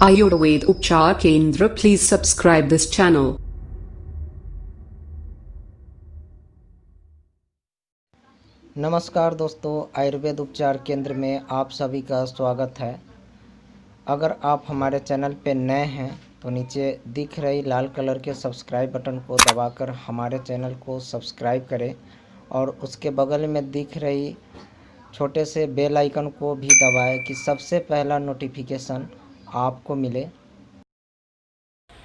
आयुर्वेद उपचार केंद्र, please subscribe this channel. नमस्कार दोस्तों, आयुर्वेद उपचार केंद्र में आप सभी का स्वागत है। अगर आप हमारे चैनल पे नए हैं तो नीचे दिख रही लाल कलर के सब्सक्राइब बटन को दबाकर हमारे चैनल को सब्सक्राइब करें और उसके बगल में दिख रही छोटे से बेल आइकन को भी दबाएं कि सबसे पहला नोटिफिकेशन आपको मिले।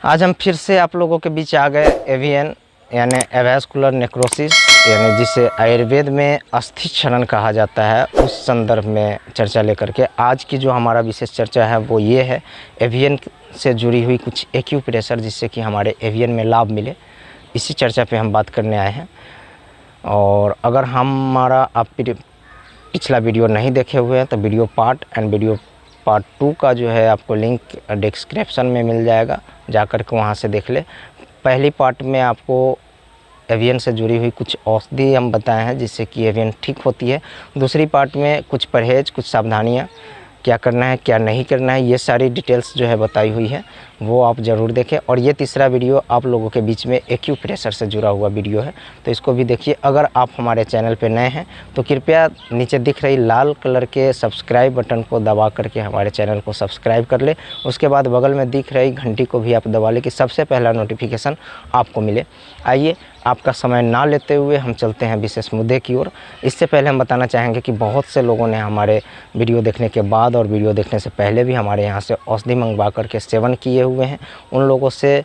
आज हम फिर से आप लोगों के बीच आ गए एवियन यानी एवास्कुलर नेक्रोसिस यानी जिसे आयुर्वेद में अस्थि क्षरण कहा जाता है, उस संदर्भ में चर्चा लेकर के आज की जो हमारा विशेष चर्चा है वो ये है एवियन से जुड़ी हुई कुछ एक्यूप्रेशर जिससे कि हमारे एवियन में लाभ मिले। इसी चर्चा पे हम बात करने आए हैं। और अगर हमारा आप पिछला वीडियो नहीं देखे हुए हैं तो वीडियो पार्ट 2 का जो है आपको लिंक डिस्क्रिप्शन में मिल जाएगा, जाकर के वहाँ से देख ले। पहली पार्ट में आपको एवियन से जुड़ी हुई कुछ औषधि हम बताए हैं जिससे कि एवियन ठीक होती है। दूसरी पार्ट में कुछ परहेज, कुछ सावधानियाँ, क्या करना है क्या नहीं करना है, ये सारी डिटेल्स जो है बताई हुई है, वो आप ज़रूर देखें। और ये तीसरा वीडियो आप लोगों के बीच में एक्यूप्रेशर से जुड़ा हुआ वीडियो है, तो इसको भी देखिए। अगर आप हमारे चैनल पे नए हैं तो कृपया नीचे दिख रही लाल कलर के सब्सक्राइब बटन को दबा करके हमारे चैनल को सब्सक्राइब कर ले। उसके बाद बगल में दिख रही घंटी को भी आप दबा लें कि सबसे पहला नोटिफिकेशन आपको मिले। आइए, आपका समय ना लेते हुए हम चलते हैं विशेष मुद्दे की ओर। इससे पहले हम बताना चाहेंगे कि बहुत से लोगों ने हमारे वीडियो देखने के बाद और वीडियो देखने से पहले भी हमारे यहाँ से औषधि मंगवा करके सेवन किए हुए हैं। उन लोगों से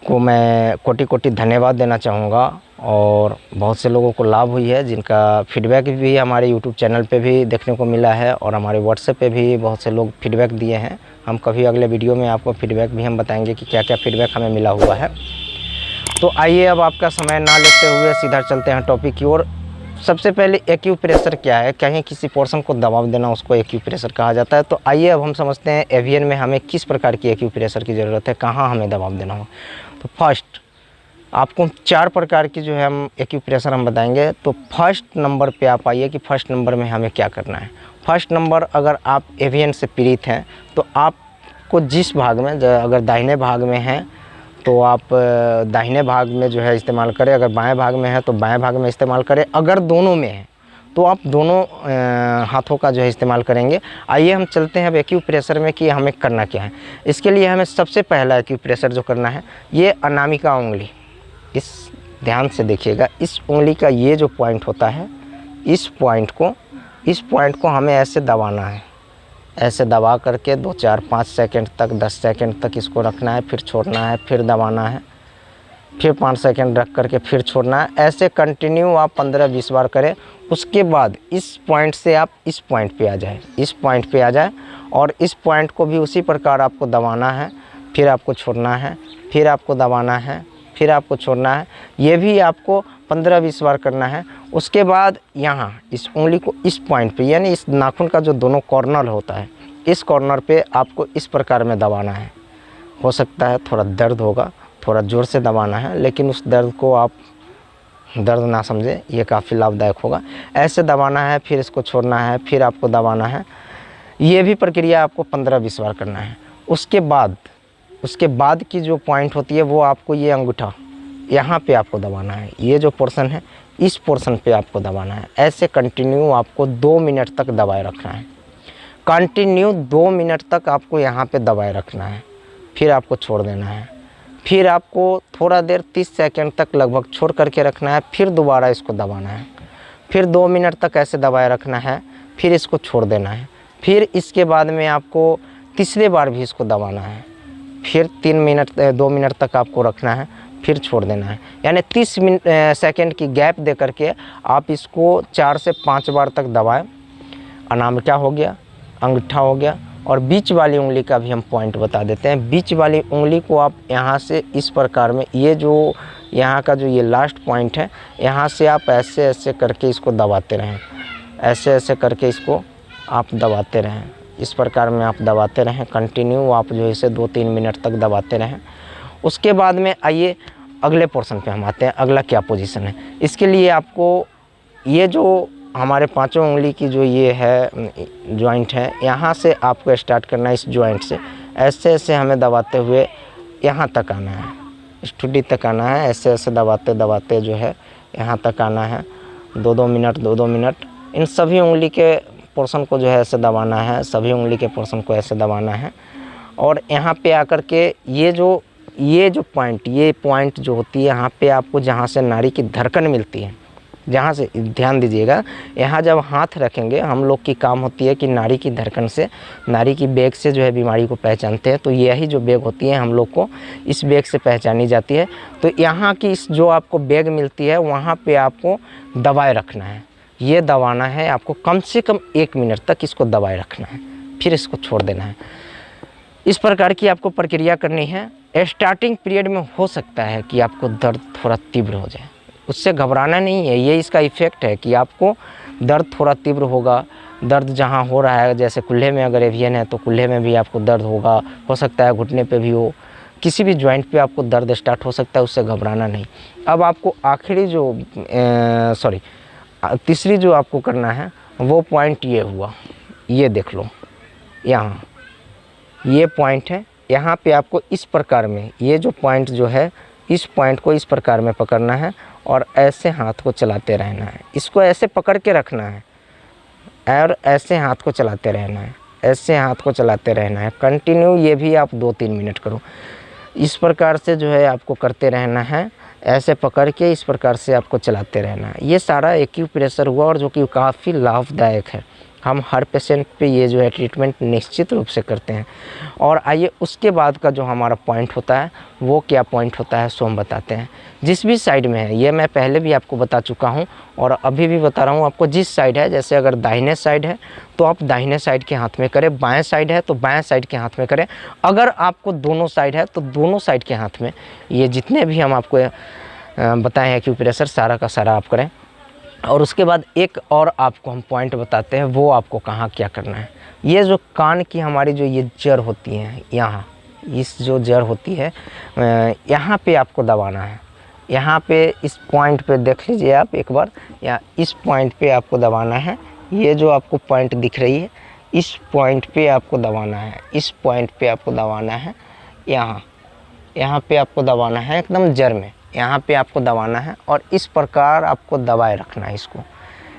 को मैं कोटि धन्यवाद देना चाहूँगा और बहुत से लोगों को लाभ हुई है, जिनका फीडबैक भी हमारे यूट्यूब चैनल पे भी देखने को मिला है और हमारे व्हाट्सएप पे भी बहुत से लोग फीडबैक दिए हैं। हम कभी अगले वीडियो में आपको फीडबैक भी हम बताएंगे कि क्या क्या फीडबैक हमें मिला हुआ है। तो आइए, अब आपका समय ना लेते हुए सीधा चलते हैं टॉपिक की ओर। सबसे पहले एक्यूप्रेशर क्या है? कहीं किसी पोर्शन को दबाव देना, उसको एक्यूप्रेशर कहा जाता है। तो आइए अब हम समझते हैं एवियन में हमें किस प्रकार की एक्यूप्रेशर की ज़रूरत है, कहाँ हमें दबाव देना हो। तो फर्स्ट आपको 4 प्रकार की जो है हम एक्यूप्रेशर हम बताएंगे। तो फर्स्ट नंबर पे आप आइए कि फर्स्ट नंबर में हमें क्या करना है। फर्स्ट नंबर, अगर आप एवियन से पीड़ित हैं तो आपको जिस भाग में, अगर दाहिने भाग में हैं तो आप दाहिने भाग में जो है इस्तेमाल करें, अगर बाएं भाग में है तो बाएं भाग में इस्तेमाल करें, अगर दोनों में है तो आप दोनों हाथों का जो है इस्तेमाल करेंगे। आइए हम चलते हैं अब एक्यूप्रेशर में कि हमें करना क्या है। इसके लिए हमें सबसे पहला एक्यूप्रेशर जो करना है, ये अनामिका उंगली, इस ध्यान से देखिएगा, इस उंगली का ये जो पॉइंट होता है, इस पॉइंट को हमें ऐसे दबाना है। ऐसे दबा करके 2, 4, 5 सेकंड तक, 10 सेकंड तक इसको रखना है, फिर छोड़ना है, फिर दबाना है, फिर 5 सेकंड रख करके फिर छोड़ना है। ऐसे कंटिन्यू आप 15-20 बार करें। उसके बाद इस पॉइंट से आप इस पॉइंट पे आ जाए, इस पॉइंट पे आ जाए और इस पॉइंट को भी उसी प्रकार आपको दबाना है, फिर आपको छोड़ना है, फिर आपको दबाना है, फिर आपको छोड़ना है। ये भी आपको 15-20 बार करना है। उसके बाद यहाँ इस उंगली को इस पॉइंट पे, यानी इस नाखून का जो दोनों कॉर्नर होता है, इस कॉर्नर पे आपको इस प्रकार में दबाना है। हो सकता है थोड़ा दर्द होगा, थोड़ा ज़ोर से दबाना है, लेकिन उस दर्द को आप दर्द ना समझें, ये काफ़ी लाभदायक होगा। ऐसे दबाना है, फिर इसको छोड़ना है, फिर आपको दबाना है। ये भी प्रक्रिया आपको 15-20 बार करना है। उसके बाद की जो पॉइंट होती है वो आपको ये अंगूठा, यहाँ पे आपको दबाना है। ये जो पोर्शन है, इस पोर्शन पे आपको दबाना है। ऐसे कंटिन्यू आपको 2 मिनट तक दबाए रखना है। कंटिन्यू 2 मिनट तक आपको यहाँ पे दबाए रखना है, फिर आपको छोड़ देना है। फिर आपको थोड़ा देर 30 सेकंड तक लगभग छोड़ करके रखना है, फिर दोबारा इसको दबाना है, फिर 2 मिनट तक ऐसे दबाए रखना है, फिर इसको छोड़ देना है। फिर इसके बाद में आपको तीसरे बार भी इसको दबाना है, फिर 2 मिनट तक आपको रखना है, फिर छोड़ देना है। यानी 30 सेकंड की गैप दे करके आप इसको 4 से 5 बार तक दबाएं। अनामिका हो गया, अंगूठा हो गया, और बीच वाली उंगली का भी हम पॉइंट बता देते हैं। बीच वाली उंगली को आप यहाँ से इस प्रकार में, ये जो यहाँ का जो ये लास्ट पॉइंट है, यहाँ से आप ऐसे ऐसे करके इसको दबाते रहें, ऐसे ऐसे करके इसको आप दबाते रहें। इस प्रकार में आप दबाते रहें, कंटिन्यू आप जो इसे 2-3 मिनट तक दबाते रहें। उसके बाद में आइए अगले पोर्शन पे हम आते हैं। अगला क्या पोजीशन है, इसके लिए आपको ये जो हमारे पांचों उंगली की जो ये है जॉइंट है, यहाँ से आपको स्टार्ट करना है, इस जॉइंट से ऐसे ऐसे हमें दबाते हुए यहाँ तक आना है, स्टूडी तक आना है। ऐसे ऐसे दबाते दबाते जो है यहाँ तक आना है। 2-2 मिनट 2-2 मिनट इन सभी उंगली के पोर्शन को जो है ऐसे दबाना है, सभी उंगली के पोर्शन को ऐसे दबाना है। और यहाँ पे आकर के ये जो पॉइंट जो होती है, यहाँ पे आपको जहाँ से नाड़ी की धड़कन मिलती है, जहाँ से ध्यान दीजिएगा, यहाँ जब हाथ रखेंगे हम लोग की काम होती है कि नाड़ी की धड़कन से, नाड़ी की बेग से जो है बीमारी को पहचानते हैं। तो यही जो बेग होती है हम लोग को इस बेग से पहचानी जाती है। तो यहाँ की इस जो आपको बेग मिलती है वहाँ पे आपको दबाए रखना है, ये दबाना है आपको कम से कम 1 मिनट तक इसको दबाए रखना है, फिर इसको छोड़ देना है। इस प्रकार की आपको प्रक्रिया करनी है। स्टार्टिंग पीरियड में हो सकता है कि आपको दर्द थोड़ा तीव्र हो जाए, उससे घबराना नहीं है, ये इसका इफ़ेक्ट है कि आपको दर्द थोड़ा तीव्र होगा। दर्द जहाँ हो रहा है, जैसे कुल्हे में अगर एवियन है तो कुल्हे में भी आपको दर्द होगा, हो सकता है घुटने पे भी हो, किसी भी जॉइंट पे आपको दर्द स्टार्ट हो सकता है, उससे घबराना नहीं। अब आपको आखिरी जो तीसरी जो आपको करना है वो पॉइंट ये हुआ, ये देख लो, यहाँ ये पॉइंट है। यहाँ पे आपको इस प्रकार में ये जो पॉइंट जो है, इस पॉइंट को इस प्रकार में पकड़ना है और ऐसे हाथ को चलाते रहना है, इसको ऐसे पकड़ के रखना है और ऐसे हाथ को चलाते रहना है, ऐसे हाथ को चलाते रहना है कंटिन्यू। ये भी आप 2-3 मिनट करो, इस प्रकार से जो है आपको करते रहना है, ऐसे पकड़ के इस प्रकार से आपको चलाते रहना है। ये सारा एक्यूप्रेशर हुआ और जो कि काफ़ी लाभदायक है। हम हर पेशेंट पे ये जो है ट्रीटमेंट निश्चित रूप से करते हैं। और आइए उसके बाद का जो हमारा पॉइंट होता है वो क्या पॉइंट होता है सो हम बताते हैं। जिस भी साइड में है, ये मैं पहले भी आपको बता चुका हूँ और अभी भी बता रहा हूँ आपको, जिस साइड है, जैसे अगर दाहिने साइड है तो आप दाहिने साइड के हाथ में करें, बाएं साइड है तो बाएं साइड के हाथ में करें, अगर आपको दोनों साइड है तो दोनों साइड के हाथ में। ये जितने भी हम आपको बताए हैं एक्यूप्रेशर सारा का सारा आप करें। और उसके बाद एक और आपको हम पॉइंट बताते हैं, वो आपको कहाँ क्या करना है। ये जो कान की हमारी जो ये जड़ होती है, यहाँ इस जो जड़ होती है यहाँ पे आपको दबाना है। यहाँ पे इस पॉइंट पे देख लीजिए आप एक बार, या इस पॉइंट पे आपको दबाना है। ये जो आपको पॉइंट दिख रही है, इस पॉइंट पे आपको दबाना है, इस पॉइंट पे आपको दबाना है, यहाँ पे आपको दबाना है एकदम जड़ में, यहाँ पे आपको दबाना है और इस प्रकार आपको दबाए रखना है।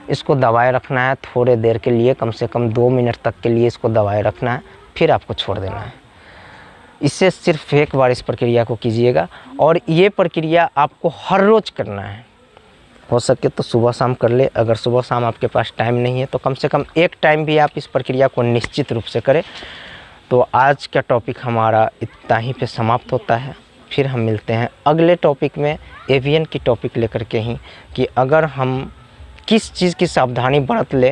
इसको दबाए रखना है थोड़े देर के लिए, कम से कम 2 मिनट तक के लिए इसको दबाए रखना है, फिर आपको छोड़ देना है। इससे सिर्फ एक बार इस प्रक्रिया को कीजिएगा और ये प्रक्रिया आपको हर रोज़ करना है। हो सके तो सुबह शाम कर ले, अगर सुबह शाम आपके पास टाइम नहीं है तो कम से कम एक टाइम भी आप इस प्रक्रिया को निश्चित रूप से करें। तो आज का टॉपिक हमारा इतना ही पे समाप्त होता है। फिर हम मिलते हैं अगले टॉपिक में, एवियन की टॉपिक लेकर के ही, कि अगर हम किस चीज़ की सावधानी बरत ले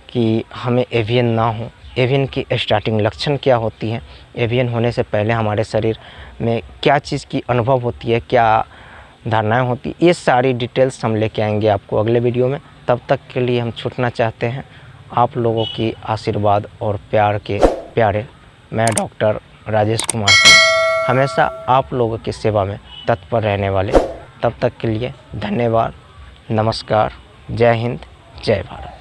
कि हमें एवियन ना हो, एवियन की स्टार्टिंग लक्षण क्या होती है, एवियन होने से पहले हमारे शरीर में क्या चीज़ की अनुभव होती है, क्या धारणाएं होती है, ये सारी डिटेल्स हम लेके आएंगे आपको अगले वीडियो में। तब तक के लिए हम छूटना चाहते हैं आप लोगों की आशीर्वाद और प्यार के प्यारे। मैं डॉक्टर राजेश कुमार सिंह, हमेशा आप लोगों की सेवा में तत्पर रहने वाले। तब तक के लिए धन्यवाद, नमस्कार, जय हिंद, जय भारत।